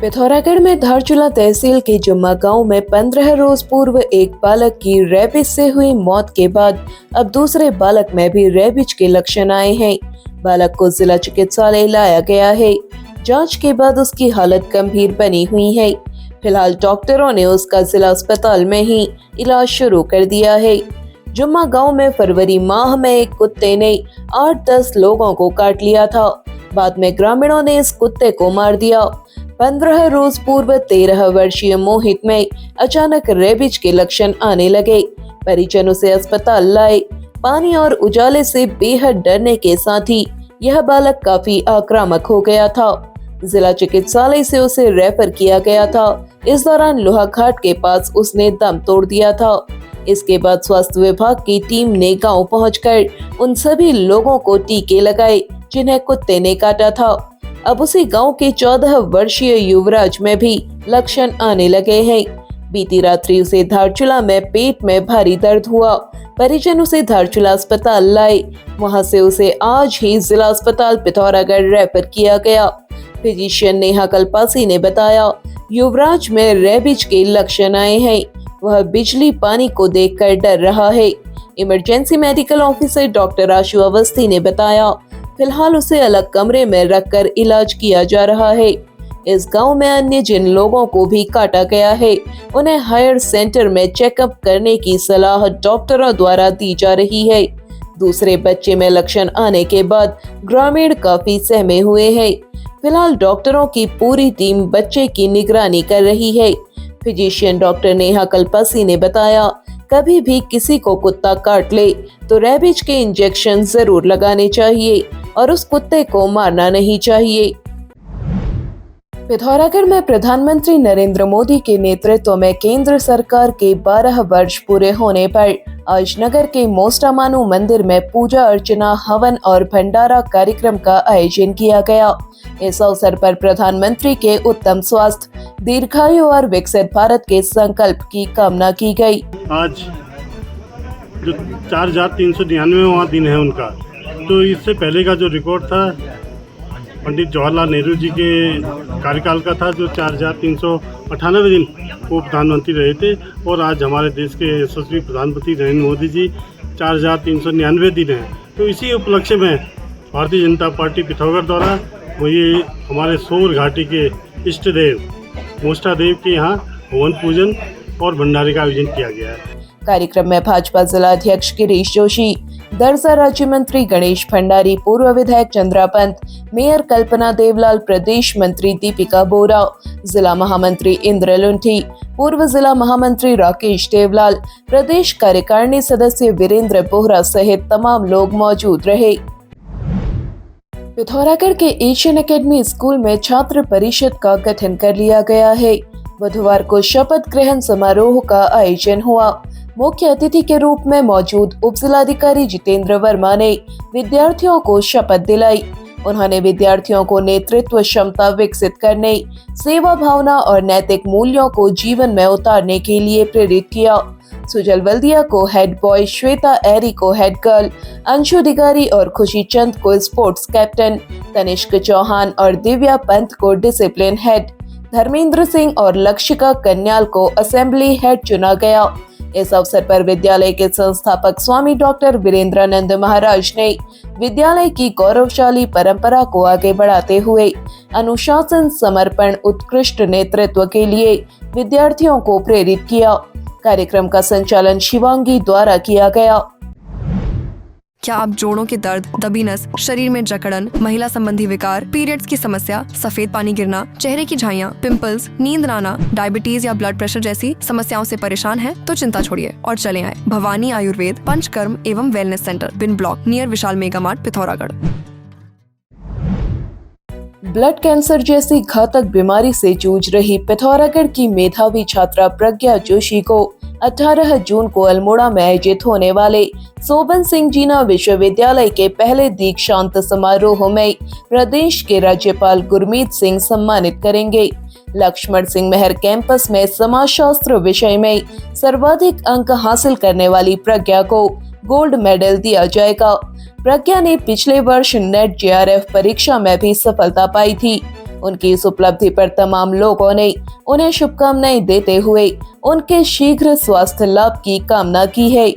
पिथौरागढ़ में धारचूला तहसील के जुम्मा गांव में 15 रोज पूर्व एक बालक की रेबीज से हुई मौत के बाद अब दूसरे बालक में भी रेबीज के लक्षण आए हैं। बालक को जिला चिकित्सालय लाया गया है। जांच के बाद उसकी हालत गंभीर बनी हुई है। फिलहाल डॉक्टरों ने उसका जिला अस्पताल में ही इलाज शुरू कर दिया है। जुम्मा गांव में फरवरी माह में एक कुत्ते ने 8-10 लोगों को काट लिया था। बाद में ग्रामीणों ने इस कुत्ते को मार दिया। 15 रोज पूर्व 13 वर्षीय मोहित में अचानक रेबीज के लक्षण आने लगे। परिजन उसे अस्पताल लाए। पानी और उजाले से बेहद डरने के साथ ही यह बालक काफी आक्रामक हो गया था। जिला चिकित्सालय से उसे रेफर किया गया था। इस दौरान लोहाघाट के पास उसने दम तोड़ दिया था। इसके बाद स्वास्थ्य विभाग की टीम ने गांव पहुंचकर उन सभी लोगों को टीके लगाए जिन्हें कुत्ते ने काटा था। अब उसी गांव के 14 वर्षीय युवराज में भी लक्षण आने लगे हैं। बीती रात्रि उसे धारचूला में पेट में भारी दर्द हुआ। परिजन उसे धारचूला अस्पताल लाए। वहां से उसे आज ही जिला अस्पताल पिथौरागढ़ रेफर किया गया। फिजिशियन नेहा कल्पासी ने बताया, युवराज में रेबीज के लक्षण आए हैं। वह बिजली पानी को देखकर डर रहा है। इमरजेंसी मेडिकल ऑफिसर डॉक्टर आशु अवस्थी ने बताया, फिलहाल उसे अलग कमरे में रखकर इलाज किया जा रहा है। इस गांव में अन्य जिन लोगों को भी काटा गया है उन्हें हायर सेंटर में चेकअप करने की सलाह डॉक्टरों द्वारा दी जा रही है। दूसरे बच्चे में लक्षण आने के बाद ग्रामीण काफी सहमे हुए हैं। फिलहाल डॉक्टरों की पूरी टीम बच्चे की निगरानी कर रही है। फिजिशियन डॉक्टर नेहा कल्पासी ने बताया, कभी भी किसी को कुत्ता काट ले तो रेबीज के इंजेक्शन जरूर लगाने चाहिए और उस कुत्ते को मारना नहीं चाहिए। पिथौरागढ़ में प्रधानमंत्री नरेंद्र मोदी के नेतृत्व में केंद्र सरकार के 12 वर्ष पूरे होने पर आज नगर के मोस्टामानू मंदिर में पूजा अर्चना, हवन और भंडारा कार्यक्रम का आयोजन किया गया। इस अवसर पर प्रधानमंत्री के उत्तम स्वास्थ्य, दीर्घायु और विकसित भारत के संकल्प की कामना की गई। आज जो 4399वां दिन है उनका, तो इससे पहले का जो रिकॉर्ड था पंडित जवाहरलाल नेहरू जी के कार्यकाल का था, जो 4398 दिन वो प्रधानमंत्री रहे थे। और आज हमारे देश के यशस्वी प्रधानमंत्री नरेंद्र मोदी जी 4399 दिन हैं। तो इसी उपलक्ष्य में भारतीय जनता पार्टी पिथौरागढ़ द्वारा वो ये हमारे सोर घाटी के इष्ट देव मोस्टा देव के यहाँ हवन पूजन और भंडारे का आयोजन किया गया है। कार्यक्रम में भाजपा जिला अध्यक्ष गिरीश जोशी, दरसा राज्य मंत्री गणेश भंडारी, पूर्व विधायक चंद्रा पंत, मेयर कल्पना देवलाल, प्रदेश मंत्री दीपिका बोरा, जिला महामंत्री इंद्र लुंठी, पूर्व जिला महामंत्री राकेश देवलाल, प्रदेश कार्यकारिणी सदस्य वीरेंद्र बोहरा सहित तमाम लोग मौजूद रहे। पिथौरागढ़ के एशियन एकेडमी स्कूल में छात्र परिषद का गठन कर लिया गया है। बुधवार को शपथ ग्रहण समारोह का आयोजन हुआ। मुख्य अतिथि के रूप में मौजूद उप जिलाधिकारी जितेंद्र वर्मा ने विद्यार्थियों को शपथ दिलाई। उन्होंने विद्यार्थियों को नेतृत्व क्षमता विकसित करने, सेवा भावना और नैतिक मूल्यों को जीवन में उतारने के लिए प्रेरित किया। सुजल वल्दिया को हेड बॉय, श्वेता एरी को हेड गर्ल, अंशु अधिकारी और खुशी चंद को स्पोर्ट्स कैप्टन, तनिष्क चौहान और दिव्या पंत को डिसिप्लिन हेड, धर्मेंद्र सिंह और लक्षिका कन्याल को असेंबली हेड चुना गया। इस अवसर पर विद्यालय के संस्थापक स्वामी डॉक्टर वीरेंद्रानंद महाराज ने विद्यालय की गौरवशाली परंपरा को आगे बढ़ाते हुए अनुशासन, समर्पण, उत्कृष्ट नेतृत्व के लिए विद्यार्थियों को प्रेरित किया। कार्यक्रम का संचालन शिवांगी द्वारा किया गया। क्या आप जोड़ों के दर्द, दबी नस, शरीर में जकड़न, महिला संबंधी विकार, पीरियड्स की समस्या, सफेद पानी गिरना, चेहरे की झाइयाँ, पिंपल्स, नींद न आना, डायबिटीज या ब्लड प्रेशर जैसी समस्याओं से परेशान हैं? तो चिंता छोड़िए और चले आए भवानी आयुर्वेद पंचकर्म एवं वेलनेस सेंटर, बिन ब्लॉक, नियर विशाल mega mart, Pithoragarh. Blood cancer जैसी घातक बीमारी से जूझ रही पिथौरागढ़ की मेधावी छात्रा प्रज्ञा जोशी को 18 जून को अल्मोड़ा में आयोजित होने वाले सोबन सिंह जीना विश्वविद्यालय के पहले दीक्षांत समारोह में प्रदेश के राज्यपाल गुरमीत सिंह सम्मानित करेंगे। लक्ष्मण सिंह मेहर कैंपस में समाजशास्त्र विषय में सर्वाधिक अंक हासिल करने वाली प्रज्ञा को गोल्ड मेडल दिया जाएगा। प्रज्ञा ने पिछले वर्ष नेट JRF परीक्षा में भी सफलता पाई थी। उनकी इस उपलब्धि पर तमाम लोगों ने उन्हें शुभकामनाएं देते हुए उनके शीघ्र स्वास्थ्य लाभ की कामना की है।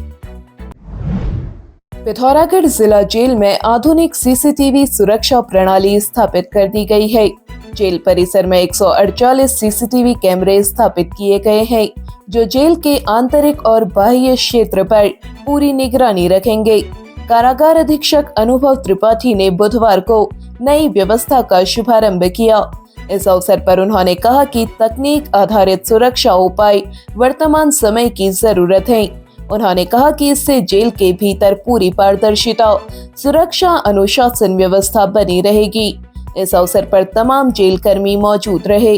पिथौरागढ़ जिला जेल में आधुनिक सीसीटीवी सुरक्षा प्रणाली स्थापित कर दी गई है। जेल परिसर में 148 सीसीटीवी कैमरे स्थापित किए गए हैं, जो जेल के आंतरिक और बाह्य क्षेत्र पर पूरी निगरानी रखेंगे। कारागार अधीक्षक अनुभव त्रिपाठी ने बुधवार को नई व्यवस्था का शुभारंभ किया। इस अवसर पर उन्होंने कहा कि तकनीक आधारित सुरक्षा उपाय वर्तमान समय की जरूरत है। उन्होंने कहा कि इससे जेल के भीतर पूरी पारदर्शिता, सुरक्षा, अनुशासन व्यवस्था बनी रहेगी। इस अवसर पर तमाम जेल कर्मी मौजूद रहे।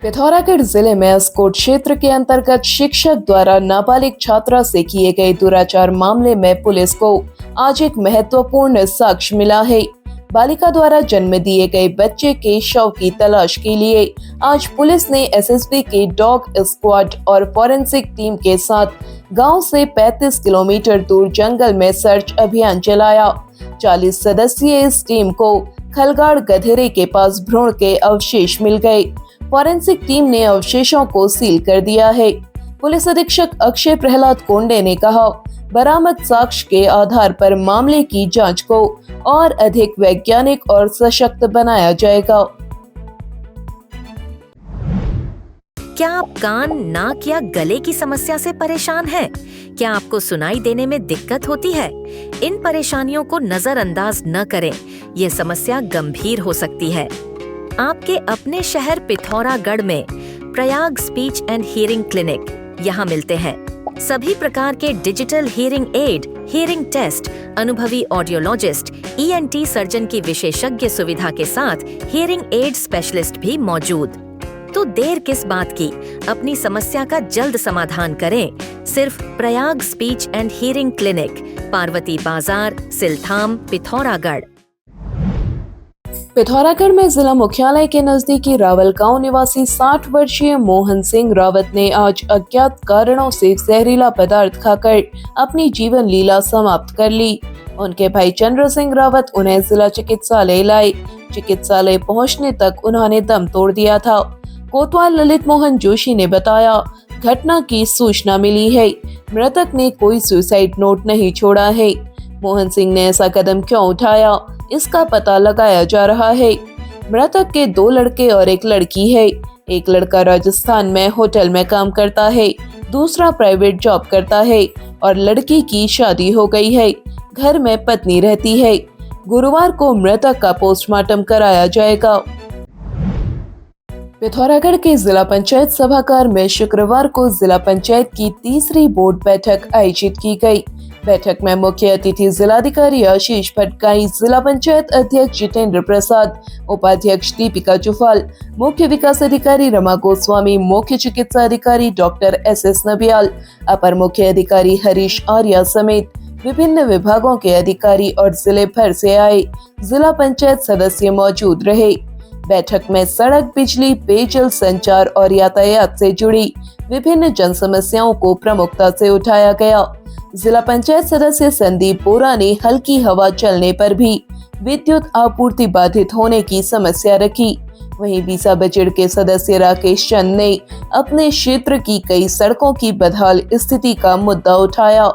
पिथौरागढ़ जिले में अस्कोट क्षेत्र के अंतर्गत शिक्षक द्वारा नाबालिग छात्रा से किए गए दुराचार मामले में पुलिस को आज एक महत्वपूर्ण साक्ष्य मिला है। बालिका द्वारा जन्म दिए गए बच्चे के शव की तलाश के लिए आज पुलिस ने एसएसबी के डॉग स्क्वाड और फॉरेंसिक टीम के साथ गांव से 35 किलोमीटर दूर जंगल में सर्च अभियान चलाया। 40 सदस्यीय इस टीम को खलगाड़ गधेरे के पास भ्रूण के अवशेष मिल गए। फॉरेंसिक टीम ने अवशेषों को सील कर दिया है। पुलिस अधीक्षक अक्षय प्रहलाद कोंडे ने कहा, बरामद साक्ष्य के आधार पर मामले की जांच को और अधिक वैज्ञानिक और सशक्त बनाया जाएगा। क्या आप कान, नाक या गले की समस्या से परेशान हैं? क्या आपको सुनाई देने में दिक्कत होती है? इन परेशानियों को नजरअंदाज न करें, ये समस्या गंभीर हो सकती है। आपके अपने शहर पिथौरागढ़ में Prayag speech and hearing clinic यहाँ मिलते हैं। सभी प्रकार के digital hearing aid, hearing test, अनुभवी ऑडियोलॉजिस्ट, ENT सर्जन की विशेषज्ञ सुविधा के साथ हियरिंग एड स्पेशलिस्ट भी मौजूद। तो देर किस बात की, अपनी समस्या का जल्द समाधान करें। सिर्फ Prayag speech and hearing clinic, Parvati बाजार, सिलथाम, पिथौरागढ़। पिथौरागढ़ में जिला मुख्यालय के नजदीकी रावल गांव निवासी 60 वर्षीय मोहन सिंह रावत ने आज अज्ञात कारणों से जहरीला पदार्थ खाकर अपनी जीवन लीला समाप्त कर ली। उनके भाई चंद्र सिंह रावत उन्हें जिला चिकित्सालय लाए। चिकित्सालय पहुंचने तक उन्होंने दम तोड़ दिया था। कोतवाल ललित मोहन जोशी ने बताया, घटना की सूचना मिली है। मृतक ने कोई सुसाइड नोट नहीं छोड़ा है। मोहन सिंह ने ऐसा कदम क्यों उठाया, इसका पता लगाया जा रहा है। मृतक के 2 लड़के और 1 लड़की है। एक लड़का राजस्थान में होटल में काम करता है, दूसरा प्राइवेट जॉब करता है और लड़की की शादी हो गई है। घर में पत्नी रहती है। गुरुवार को मृतक का पोस्टमार्टम कराया जाएगा। पिथौरागढ़ के जिला पंचायत सभागार में शुक्रवार को जिला पंचायत की तीसरी बोर्ड बैठक आयोजित की गई। बैठक में मुख्य अतिथि जिलाधिकारी आशीष भटगाई, जिला पंचायत अध्यक्ष जितेंद्र प्रसाद, उपाध्यक्ष दीपिका जुफाल, मुख्य विकास अधिकारी रमा गोस्वामी, मुख्य चिकित्सा अधिकारी डॉक्टर SS नबियाल, अपर मुख्य अधिकारी हरीश आर्या समेत विभिन्न विभागों के अधिकारी और जिले भर से आए जिला पंचायत सदस्य मौजूद रहे। बैठक में सड़क, बिजली, पेयजल, संचार और यातायात से जुड़ी विभिन्न जन समस्याओं को प्रमुखता से उठाया गया। जिला पंचायत सदस्य संदीप बोरा ने हल्की हवा चलने पर भी विद्युत आपूर्ति बाधित होने की समस्या रखी। वहीं बीसा बजड़ के सदस्य राकेश चंद ने अपने क्षेत्र की कई सड़कों की बदहाल स्थिति का मुद्दा उठाया।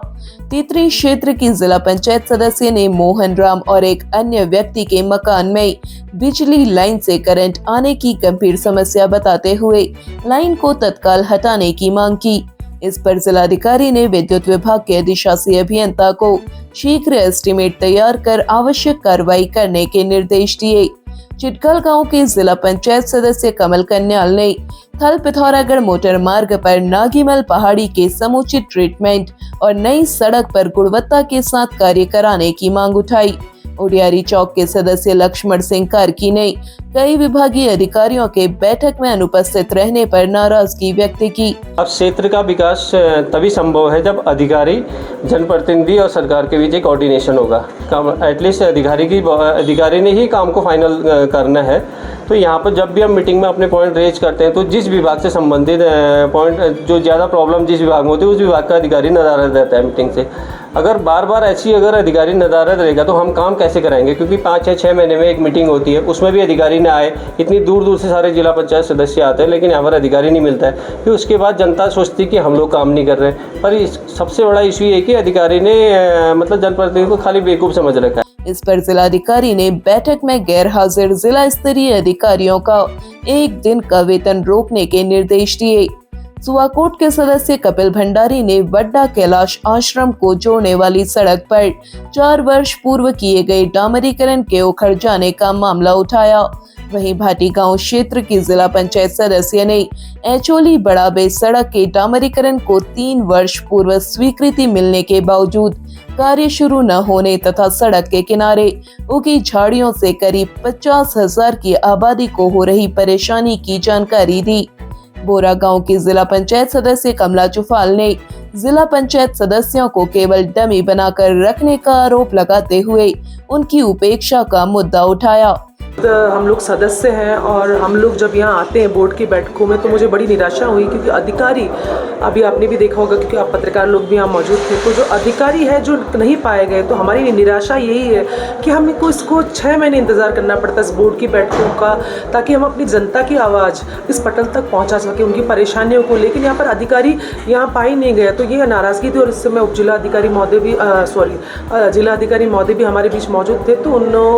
तीतरी क्षेत्र की जिला पंचायत सदस्य ने मोहन राम और एक अन्य व्यक्ति के मकान में बिजली लाइन से करंट आने की गंभीर समस्या बताते हुए लाइन को तत्काल हटाने की मांग की। इस पर जिलाधिकारी ने विद्युत विभाग के अधिशासी अभियंता को शीघ्र एस्टीमेट तैयार कर आवश्यक कार्रवाई करने के निर्देश दिए। चिटकल गांव के जिला पंचायत सदस्य कमल कन्याल ने थल पिथौरागढ़ मोटर मार्ग पर नागीमल पहाड़ी के समुचित ट्रीटमेंट और नई सड़क पर गुणवत्ता के साथ कार्य कराने की मांग उठाई। उडियारी चौक के सदस्य लक्ष्मण सिंह कार्की ने कई विभागीय अधिकारियों के बैठक में अनुपस्थित रहने पर नाराजगी व्यक्त की। अब क्षेत्र का विकास तभी संभव है जब अधिकारी, जनप्रतिनिधि और सरकार के बीच एक कोऑर्डिनेशन होगा। एटलीस्ट अधिकारी ने ही काम को फाइनल करना है। तो यहाँ पर जब भी हम मीटिंग में अपने पॉइंट रेज करते हैं तो जिस विभाग से संबंधित पॉइंट, जो ज़्यादा प्रॉब्लम जिस विभाग में होती है उस विभाग का अधिकारी नाराज रहता है मीटिंग से। अगर बार बार ऐसी अगर अधिकारी नदारद रहेगा तो हम काम कैसे कराएंगे, क्योंकि 5 या 6 महीने में एक मीटिंग होती है, उसमें भी अधिकारी ना आए। इतनी दूर दूर से सारे जिला पंचायत सदस्य आते हैं लेकिन यहाँ पर अधिकारी नहीं मिलता है। फिर उसके बाद जनता सोचती है कि हम लोग काम नहीं कर रहे हैं। पर सबसे बड़ा इशू ये कि अधिकारी ने मतलब जनप्रतिनिधि को खाली बेवकूफ़ समझ रखा है। इस पर जिलाधिकारी ने बैठक में गैर हाजिर जिला स्तरीय अधिकारियों का 1 दिन का वेतन रोकने के निर्देश दिए। सुआकोट के सदस्य कपिल भंडारी ने वड्डा कैलाश आश्रम को जोड़ने वाली सड़क पर 4 वर्ष पूर्व किए गए डामरीकरण के उखड़ जाने का मामला उठाया। वहीं भाटी गांव क्षेत्र की जिला पंचायत सदस्य ने एचोली बड़ाबे सड़क के डामरीकरण को 3 वर्ष पूर्व स्वीकृति मिलने के बावजूद कार्य शुरू न होने तथा सड़क के किनारे उगी झाड़ियों से करीब 50,000 की आबादी को हो रही परेशानी की जानकारी दी। बोरा गांव की जिला पंचायत सदस्य कमला चुफाल ने जिला पंचायत सदस्यों को केवल डमी बनाकर रखने का आरोप लगाते हुए उनकी उपेक्षा का मुद्दा उठाया। हम लोग सदस्य हैं और हम लोग जब यहाँ आते हैं बोर्ड की बैठकों में तो मुझे बड़ी निराशा हुई, क्योंकि अधिकारी, अभी आपने भी देखा होगा क्योंकि आप पत्रकार लोग भी यहाँ मौजूद थे, तो जो अधिकारी है जो नहीं पाए गए, तो हमारी निराशा यही है कि हमको इसको 6 महीने इंतज़ार करना पड़ता है इस बोर्ड की बैठकों का, ताकि हम अपनी जनता की आवाज़ इस पटल तक पहुँचा सकें उनकी परेशानियों को। लेकिन यहाँ पर अधिकारी यहाँ पा ही नहीं गए, तो ये नाराज़गी थी। और इस समय उप जिला अधिकारी महोदय भी जिला अधिकारी महोदय भी हमारे बीच मौजूद थे, तो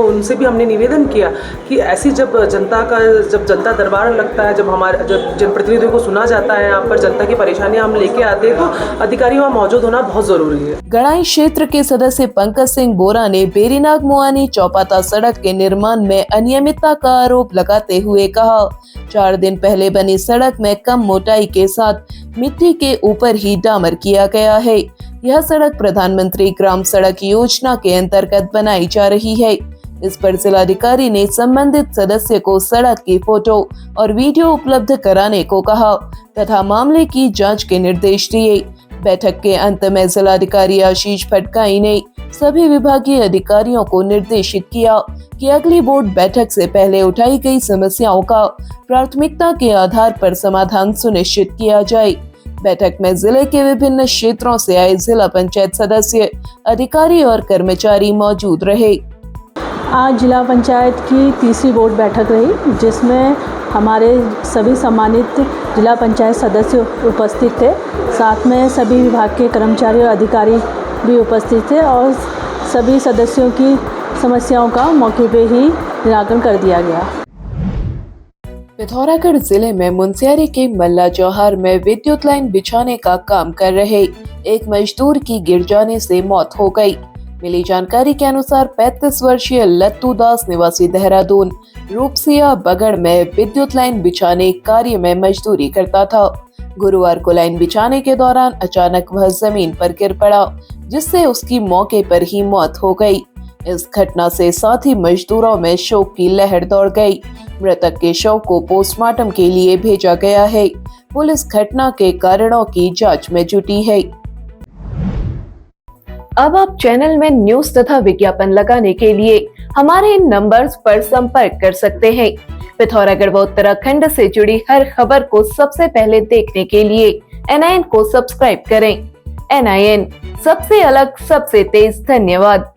उनसे भी हमने निवेदन किया कि ऐसी जब जनता दरबार लगता है, जब जनप्रतिनिधियों को सुना जाता है, यहाँ पर जनता की परेशानियां हम लेके आते हैं, तो अधिकारी वहाँ मौजूद होना बहुत जरूरी है। गड़ाई क्षेत्र के सदस्य पंकज सिंह बोरा ने बेरीनाग मुआनी चौपाता सड़क के निर्माण में अनियमितता का आरोप लगाते हुए कहा, 4 दिन पहले बनी सड़क में कम मोटाई के साथ मिट्टी के ऊपर ही डामर किया गया है। यह सड़क प्रधानमंत्री ग्राम सड़क योजना के अंतर्गत बनाई जा रही है। इस पर जिलाधिकारी ने संबंधित सदस्य को सड़क की फोटो और वीडियो उपलब्ध कराने को कहा तथा मामले की जांच के निर्देश दिए। बैठक के अंत में जिलाधिकारी आशीष फटकाई ने सभी विभागीय अधिकारियों को निर्देशित किया कि अगली बोर्ड बैठक से पहले उठाई गई समस्याओं का प्राथमिकता के आधार पर समाधान सुनिश्चित किया जाए। बैठक में जिले के विभिन्न क्षेत्रों से आए जिला पंचायत सदस्य, अधिकारी और कर्मचारी मौजूद रहे। आज जिला पंचायत की तीसरी बोर्ड बैठक रही, जिसमें हमारे सभी सम्मानित जिला पंचायत सदस्य उपस्थित थे। साथ में सभी विभाग के कर्मचारी और अधिकारी भी उपस्थित थे और सभी सदस्यों की समस्याओं का मौके पे ही निराकरण कर दिया गया। पिथौरागढ़ जिले में मुनस्यारी के मल्ला जौहर में विद्युत लाइन बिछाने का काम कर रहे एक मजदूर की गिर जाने से मौत हो गई। मिली जानकारी के अनुसार 35 वर्षीय लत्तू दास निवासी देहरादून रूपसिया बगड़ में विद्युत लाइन बिछाने कार्य में मजदूरी करता था। गुरुवार को लाइन बिछाने के दौरान अचानक वह जमीन पर गिर पड़ा, जिससे उसकी मौके पर ही मौत हो गई। इस घटना से साथी मजदूरों में शोक की लहर दौड़ गई। मृतक के शव को पोस्टमार्टम के लिए भेजा गया है। पुलिस घटना के कारणों की जांच में जुटी है। अब आप चैनल में न्यूज तथा विज्ञापन लगाने के लिए हमारे इन नंबर्स पर संपर्क कर सकते हैं। पिथौरागढ़ व उत्तराखंड से जुड़ी हर खबर को सबसे पहले देखने के लिए NIN को सब्सक्राइब करें। NIN, सबसे अलग, सबसे तेज। धन्यवाद।